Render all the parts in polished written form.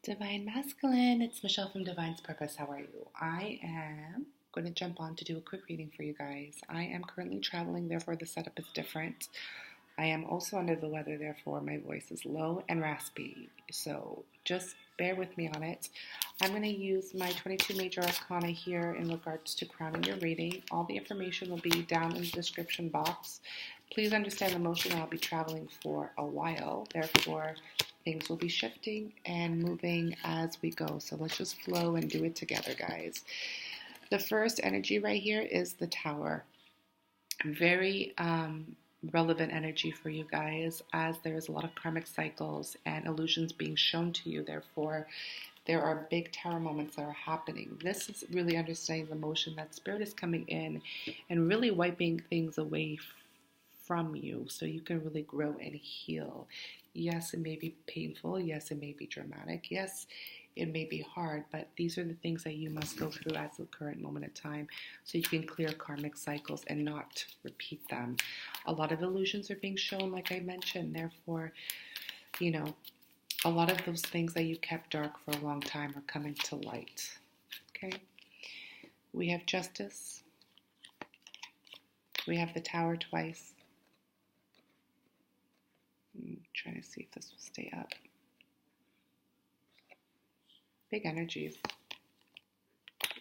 Divine Masculine, it's Michelle from Divine's Purpose. How are you? I am going to jump on to do a quick reading for you guys. I am currently traveling, therefore the setup is different. I am also under the weather, therefore my voice is low and raspy. So just bear with me on it. I'm going to use my 22 major arcana here in regards to crowning your reading. All the information will be down in the description box. Please understand the motion. I'll be traveling for a while, therefore things will be shifting and moving as we go. So let's just flow and do it together, guys. The first energy right here is the Tower. Very relevant energy for you guys, as there's a lot of karmic cycles and illusions being shown to you. Therefore, there are big tower moments that are happening. This is really understanding the motion that Spirit is coming in and really wiping things away from you so you can really grow and heal. Yes, it may be painful. Yes, it may be dramatic. Yes, it may be hard, but these are the things that you must go through at the current moment of time so you can clear karmic cycles and not repeat them. A lot of illusions are being shown, like I mentioned. Therefore, a lot of those things that you kept dark for a long time are coming to light. Okay? We have Justice. We have the Tower twice. I'm trying to see if this will stay up. Big energies.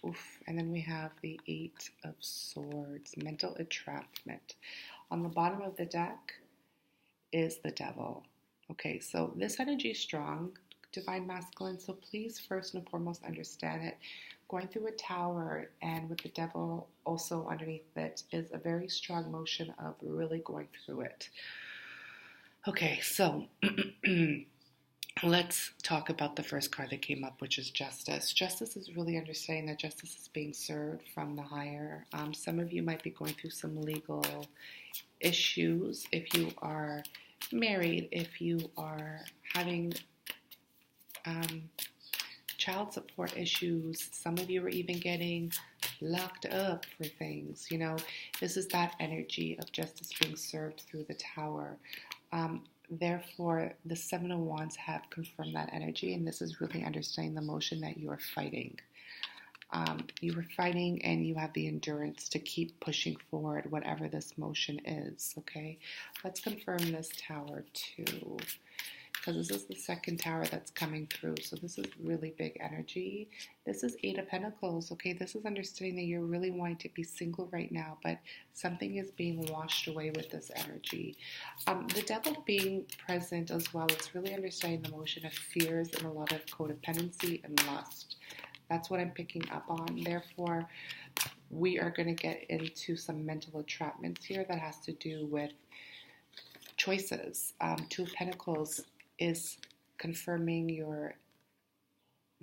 Oof. And then we have the Eight of Swords, mental entrapment. On the bottom of the deck is the Devil. Okay, so this energy is strong, Divine Masculine, so please first and foremost understand it. Going through a tower and with the Devil also underneath it is a very strong motion of really going through it. Okay, so let's talk about the first card that came up, which is Justice. Justice is really understanding that justice is being served from the higher. Some of you might be going through some legal issues. If you are married, if you are having child support issues, some of you are even getting locked up for things. This is that energy of justice being served through the Tower. Therefore, the Seven of Wands have confirmed that energy, and this is really understanding the motion that you are fighting. You are fighting, and you have the endurance to keep pushing forward, whatever this motion is, okay? Let's confirm this Tower, too, because this is the second Tower that's coming through, so this is really big energy. This is Eight of Pentacles, okay? This is understanding that you're really wanting to be single right now, but something is being washed away with this energy. The Devil being present as well, it's really understanding the motion of fears and a lot of codependency and lust. That's what I'm picking up on. Therefore, we are going to get into some mental entrapments here that has to do with choices. Two of Pentacles is confirming your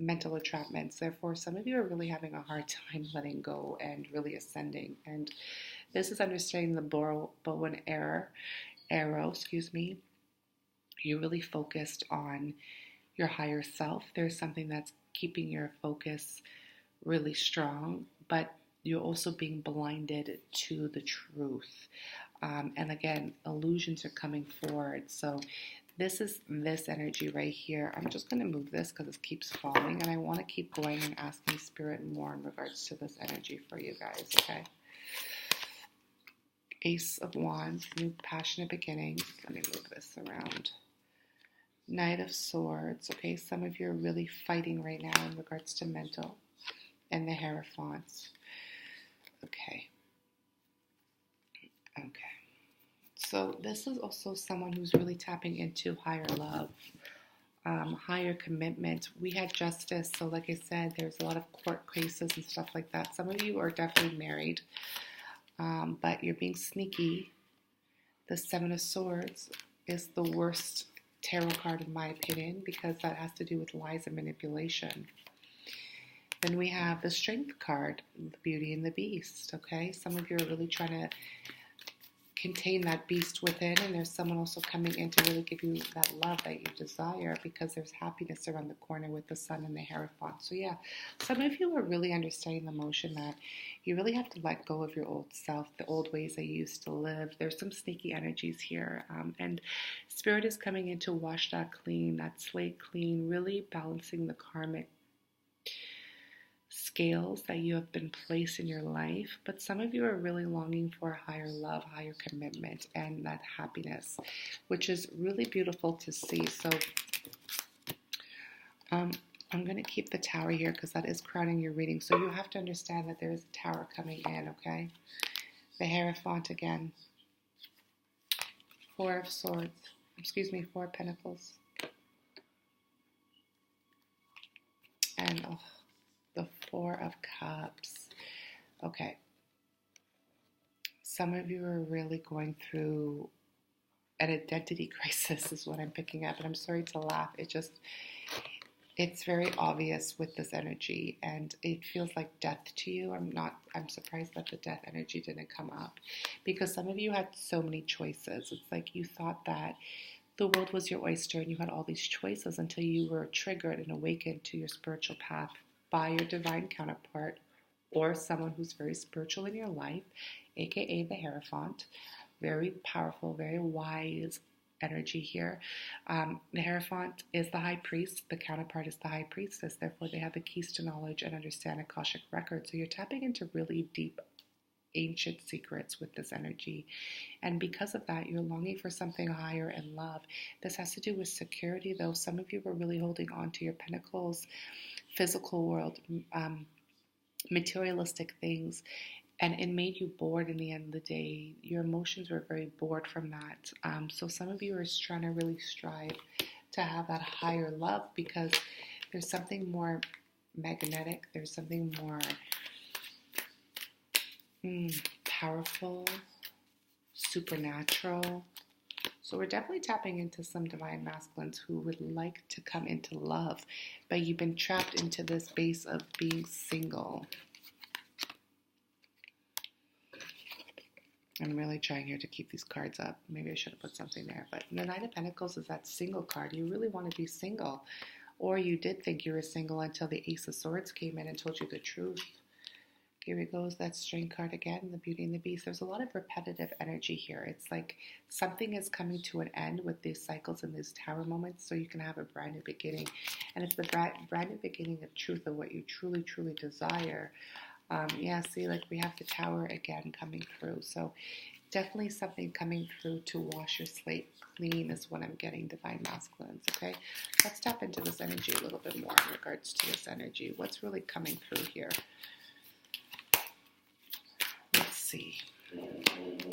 mental entrapments. Therefore, some of you are really having a hard time letting go and really ascending. And this is understanding the bow and arrow. You're really focused on your higher self. There's something that's keeping your focus really strong, but you're also being blinded to the truth. And again, illusions are coming forward. So this is this energy right here. I'm just going to move this because it keeps falling, and I want to keep going and asking Spirit more in regards to this energy for you guys, okay? Ace of Wands, new passionate beginnings. Let me move this around. Knight of Swords, okay? Some of you are really fighting right now in regards to mental. And the Hierophants. Okay. So this is also someone who's really tapping into higher love, higher commitment. We had Justice, so like I said, there's a lot of court cases and stuff like that. Some of you are definitely married, but you're being sneaky. The Seven of Swords is the worst tarot card in my opinion, because that has to do with lies and manipulation. Then we have the Strength card, the Beauty and the Beast, okay? Some of you are really trying to contain that beast within, and there's someone also coming in to really give you that love that you desire, because there's happiness around the corner with the sun and the Hierophant. So yeah, some of you are really understanding the motion that you really have to let go of your old self, the old ways that you used to live. There's some sneaky energies here, and Spirit is coming in to wash that clean, that slate clean, really balancing the karmic scales that you have been placed in your life. But some of you are really longing for higher love, higher commitment, and that happiness, which is really beautiful to see. So I'm going to keep the Tower here because that is crowning your reading. So you have to understand that there is a Tower coming in, okay? The Hierophant again. Four of Swords. Excuse me, Four of Pentacles. And the Four of Cups. Okay. Some of you are really going through an identity crisis is what I'm picking up. And I'm sorry to laugh. It's very obvious with this energy, and it feels like death to you. I'm surprised that the death energy didn't come up, because some of you had so many choices. It's like you thought that the world was your oyster and you had all these choices until you were triggered and awakened to your spiritual path by your divine counterpart or someone who's very spiritual in your life, aka the Hierophant. Very powerful, very wise energy here. The Hierophant is the High Priest. The counterpart is the High Priestess. Therefore, they have the keys to knowledge and understand Akashic records. So you're tapping into really deep, ancient secrets with this energy. And because of that, you're longing for something higher in love. This has to do with security, though. Some of you were really holding on to your pentacles, physical world, materialistic things, and it made you bored in the end of the day. Your emotions were very bored from that. So some of you are trying to really strive to have that higher love, because there's something more magnetic. There's something more powerful, supernatural. So we're definitely tapping into some divine masculines who would like to come into love, but you've been trapped into this base of being single. I'm really trying here to keep these cards up. Maybe I should have put something there. But the Knight of Pentacles is that single card. You really want to be single. Or you did think you were single until the Ace of Swords came in and told you the truth. Here it goes, that Strength card again, the Beauty and the Beast. There's a lot of repetitive energy here. It's like something is coming to an end with these cycles and these Tower moments, so you can have a brand new beginning. And it's the brand new beginning of truth of what you truly, truly desire. Yeah, see, like we have the Tower again coming through. So definitely something coming through to wash your slate clean is what I'm getting, divine masculines, okay? Let's tap into this energy a little bit more in regards to this energy. What's really coming through here? Let's see.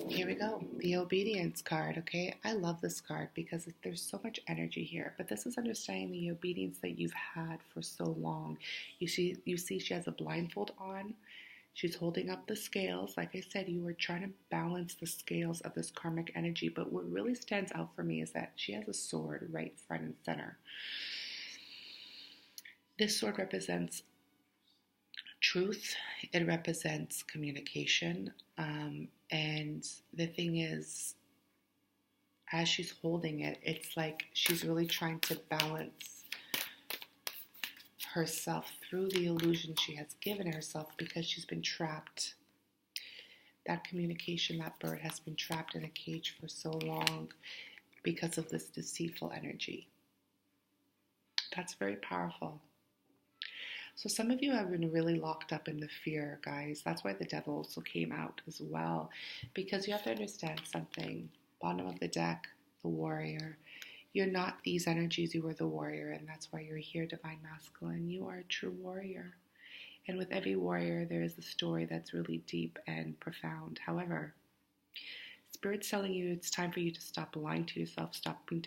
Here we go. The Obedience card, okay? I love this card because there's so much energy here. But this is understanding the obedience that you've had for so long. You see she has a blindfold on. She's holding up the scales. Like I said, you were trying to balance the scales of this karmic energy. But what really stands out for me is that she has a sword right front and center. This sword represents truth. It represents communication. And the thing is, as she's holding it, it's like she's really trying to balance herself through the illusion she has given herself, because she's been trapped. That communication, that bird has been trapped in a cage for so long because of this deceitful energy. That's very powerful. So some of you have been really locked up in the fear, guys. That's why the devil also came out as well. Because you have to understand something. Bottom of the deck, the warrior. You're not these energies, you are the warrior. And that's why you're here, divine masculine. You are a true warrior. And with every warrior, there is a story that's really deep and profound. However, Spirit's telling you it's time for you to stop lying to yourself, stop being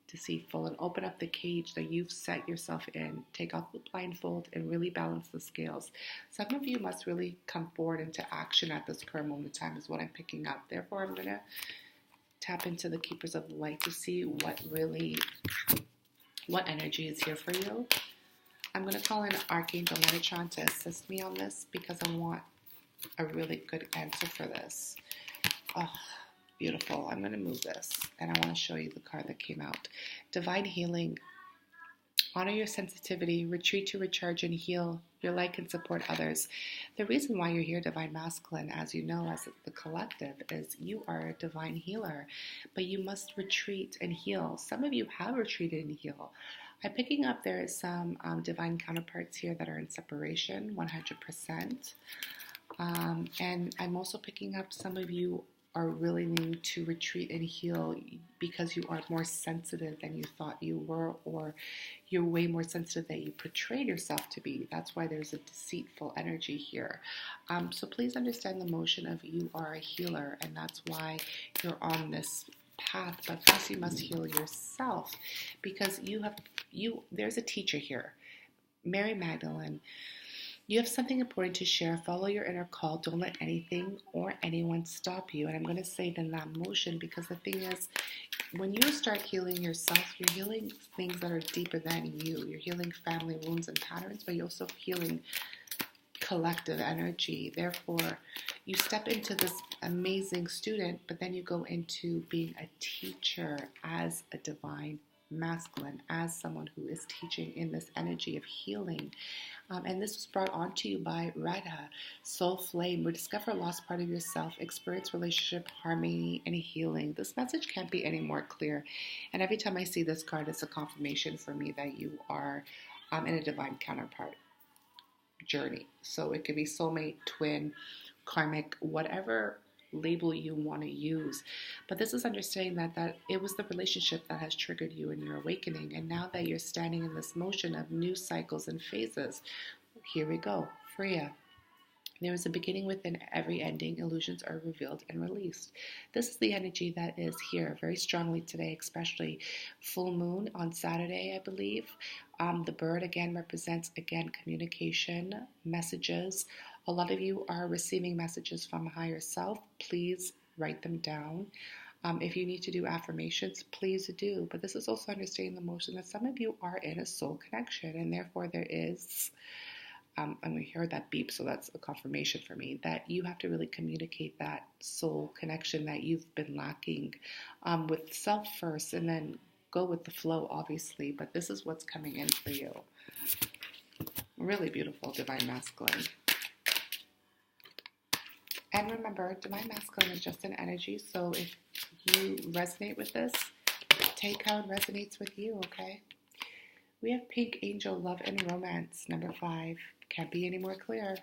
deceitful, and open up the cage that you've set yourself in. Take off the blindfold and really balance the scales. Some of you must really come forward into action at this current moment in time is what I'm picking up. Therefore, I'm going to tap into the Keepers of the Light to see what energy is here for you. I'm going to call in Archangel Metatron to assist me on this because I want a really good answer for this. Oh, Beautiful. I'm going to move this, and I want to show you the card that came out. Divine healing. Honor your sensitivity, retreat to recharge and heal. Your light can support others. The reason why you're here, Divine Masculine, as you know, as the collective, is you are a divine healer, but you must retreat and heal. Some of you have retreated and healed. I'm picking up there is some divine counterparts here that are in separation, 100%. And I'm also picking up some of you are really needing to retreat and heal because you are more sensitive than you thought you were, or you're way more sensitive than you portrayed yourself to be. That's why there's a deceitful energy here. So please understand the motion of you are a healer, and that's why you're on this path. But first you must heal yourself, because there's a teacher here, Mary Magdalene. You have something important to share. Follow your inner call. Don't let anything or anyone stop you. And I'm going to say it in that motion, because the thing is, when you start healing yourself, you're healing things that are deeper than you. You're healing family wounds and patterns, but you're also healing collective energy. Therefore, you step into this amazing student, but then you go into being a teacher as a divine masculine, as someone who is teaching in this energy of healing. And this was brought on to you by Radha, Soul Flame. Rediscover a lost part of yourself, experience relationship, harmony, and healing. This message can't be any more clear. And every time I see this card, it's a confirmation for me that you are in a divine counterpart journey. So it could be soulmate, twin, karmic, whatever label you want to use. But this is understanding that it was the relationship that has triggered you in your awakening. And now that you're standing in this motion of new cycles and phases, here we go. Freya. There is a beginning within every ending. Illusions are revealed and released. This is the energy that is here very strongly today, especially full moon on Saturday, I believe. The bird again represents, communication, messages. A lot of you are receiving messages from higher self. Please write them down. If you need to do affirmations, please do. But this is also understanding the motion that some of you are in a soul connection, and therefore there is, I'm going to hear that beep, so that's a confirmation for me, that you have to really communicate that soul connection that you've been lacking with self first, and then go with the flow, obviously. But this is what's coming in for you. Really beautiful, Divine Masculine. And remember, Divine Masculine is just an energy, so if you resonate with this, take how it resonates with you, okay? We have Pink Angel, Love and Romance, number 5. Can't be any more clear.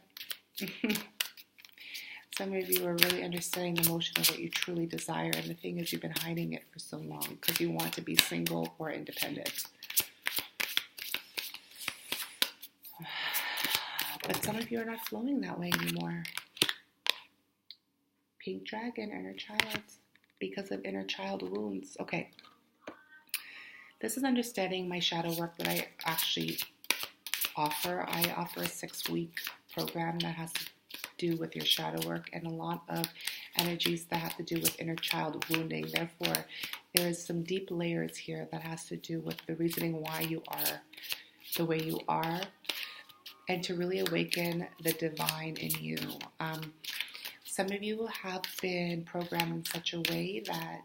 Some of you are really understanding the motion of what you truly desire, and the thing is, you've been hiding it for so long because you want to be single or independent. But some of you are not flowing that way anymore. Pink Dragon, inner child, because of inner child wounds. Okay. This is understanding my shadow work that I actually offer. I offer a 6-week program that has to do with your shadow work and a lot of energies that have to do with inner child wounding. Therefore, there is some deep layers here that has to do with the reasoning why you are the way you are, and to really awaken the divine in you. Some of you have been programmed in such a way that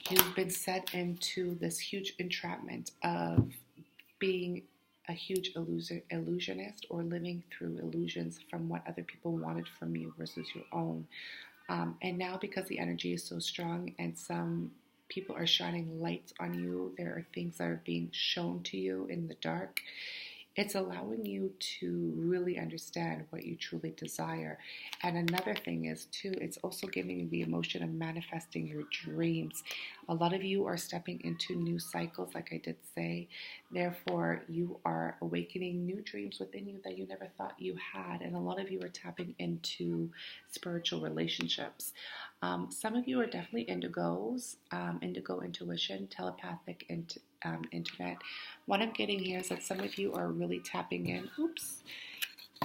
you've been set into this huge entrapment of being a huge illusionist, or living through illusions from what other people wanted from you versus your own. And now, because the energy is so strong and some people are shining lights on you, there are things that are being shown to you in the dark. It's allowing you to really understand what you truly desire. And another thing is, too, it's also giving you the emotion of manifesting your dreams. A lot of you are stepping into new cycles, like I did say. Therefore, you are awakening new dreams within you that you never thought you had. And a lot of you are tapping into spiritual relationships. Some of you are definitely indigos, indigo intuition, telepathic internet. What I'm getting here is that some of you are really tapping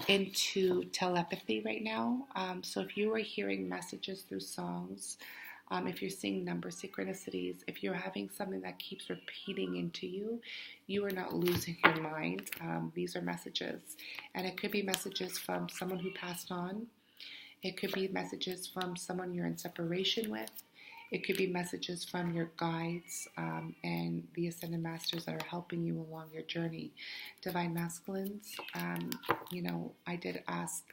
into telepathy right now. So if you are hearing messages through songs, if you're seeing number synchronicities, if you're having something that keeps repeating into you, you are not losing your mind. These are messages, and it could be messages from someone who passed on. It could be messages from someone you're in separation with. It could be messages from your guides and the Ascended Masters that are helping you along your journey. Divine Masculines, I did ask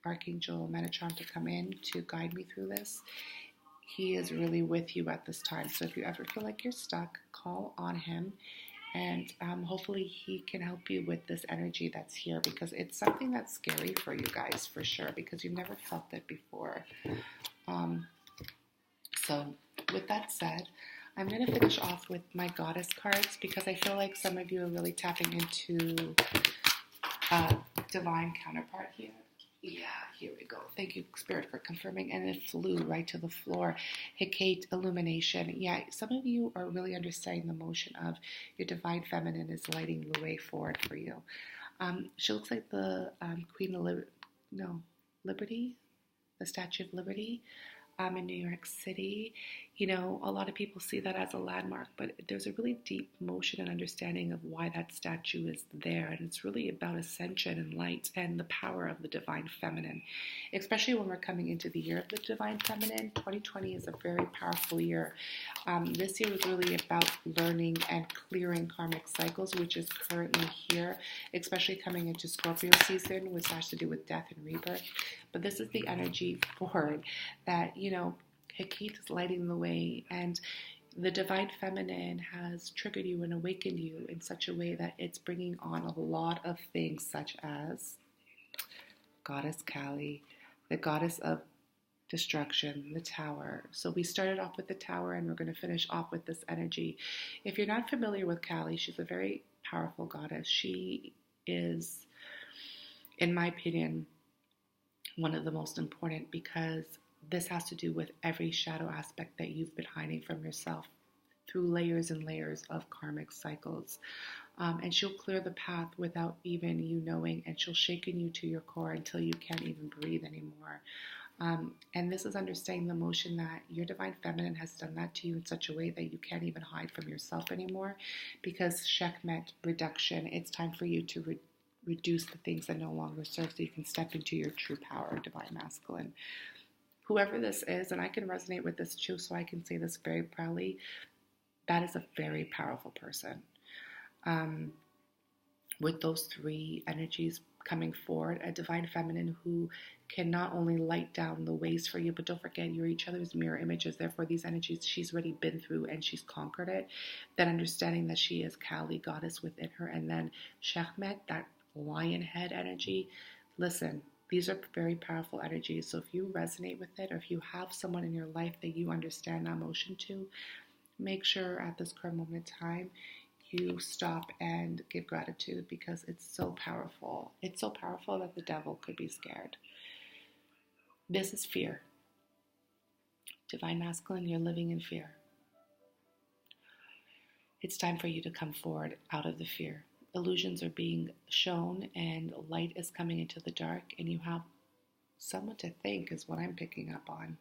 Archangel Metatron to come in to guide me through this. He is really with you at this time. So if you ever feel like you're stuck, call on him. And hopefully he can help you with this energy that's here, because it's something that's scary for you guys, for sure, because you've never felt it before. So with that said, I'm going to finish off with my goddess cards, because I feel like some of you are really tapping into divine counterpart here. Yeah, here we go. Thank you, Spirit, for confirming. And it flew right to the floor. Hecate, illumination. Yeah, some of you are really understanding the motion of your divine feminine is lighting the way forward for you. She looks like the Queen of Liberty, the Statue of Liberty. In New York City. A lot of people see that as a landmark, but there's a really deep motion and understanding of why that statue is there, and it's really about ascension and light and the power of the divine feminine, especially when we're coming into the year of the divine feminine. 2020 is a very powerful year. This year was really about learning and clearing karmic cycles, which is currently here, especially coming into Scorpio season, which has to do with death and rebirth. But this is the energy forward that, Hecate is lighting the way, and the divine feminine has triggered you and awakened you in such a way that it's bringing on a lot of things, such as Goddess Kali, the goddess of destruction, the Tower. So we started off with the Tower, and we're going to finish off with this energy. If you're not familiar with Kali, she's a very powerful goddess. She is, in my opinion, one of the most important, because this has to do with every shadow aspect that you've been hiding from yourself through layers and layers of karmic cycles. And she'll clear the path without even you knowing, and she'll shaken you to your core until you can't even breathe anymore. And this is understanding the motion that your divine feminine has done that to you in such a way that you can't even hide from yourself anymore, because Sekhmet, reduction, it's time for you to reduce the things that no longer serve, so you can step into your true power, divine masculine. Whoever this is, and I can resonate with this too, so I can say this very proudly, that is a very powerful person. With those three energies coming forward, a divine feminine who can not only light down the ways for you, but don't forget, you're each other's mirror images. Therefore, these energies she's already been through and she's conquered it. Then understanding that she is Kali, goddess within her, and then Sekhmet, that lion head energy. Listen, these are very powerful energies. So if you resonate with it, or if you have someone in your life that you understand that emotion to, make sure at this current moment in time you stop and give gratitude, because it's so powerful. It's so powerful that the devil could be scared. This is fear. Divine masculine, you're living in fear. It's time for you to come forward out of the fear. Illusions are being shown and light is coming into the dark, and you have someone to thank is what I'm picking up on.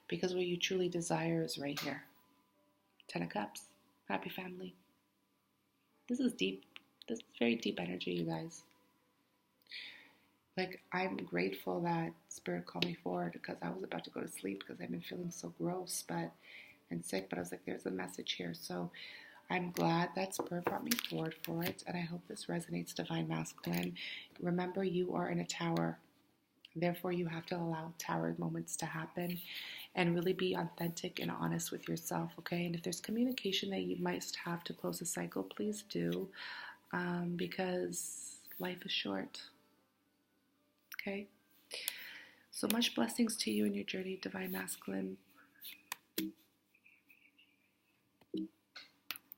Because what you truly desire is right here. 10 of Cups. Happy family. This is deep. This is very deep energy, you guys. Like, I'm grateful that Spirit called me forward, because I was about to go to sleep because I've been feeling so gross and sick, but I was like, there's a message here. So I'm glad that Spirit brought me forward for it, and I hope this resonates, divine masculine. Remember, you are in a tower. Therefore, you have to allow tower moments to happen and really be authentic and honest with yourself, okay? And if there's communication that you might have to close a cycle, please do, because life is short, okay? So much blessings to you in your journey, divine masculine.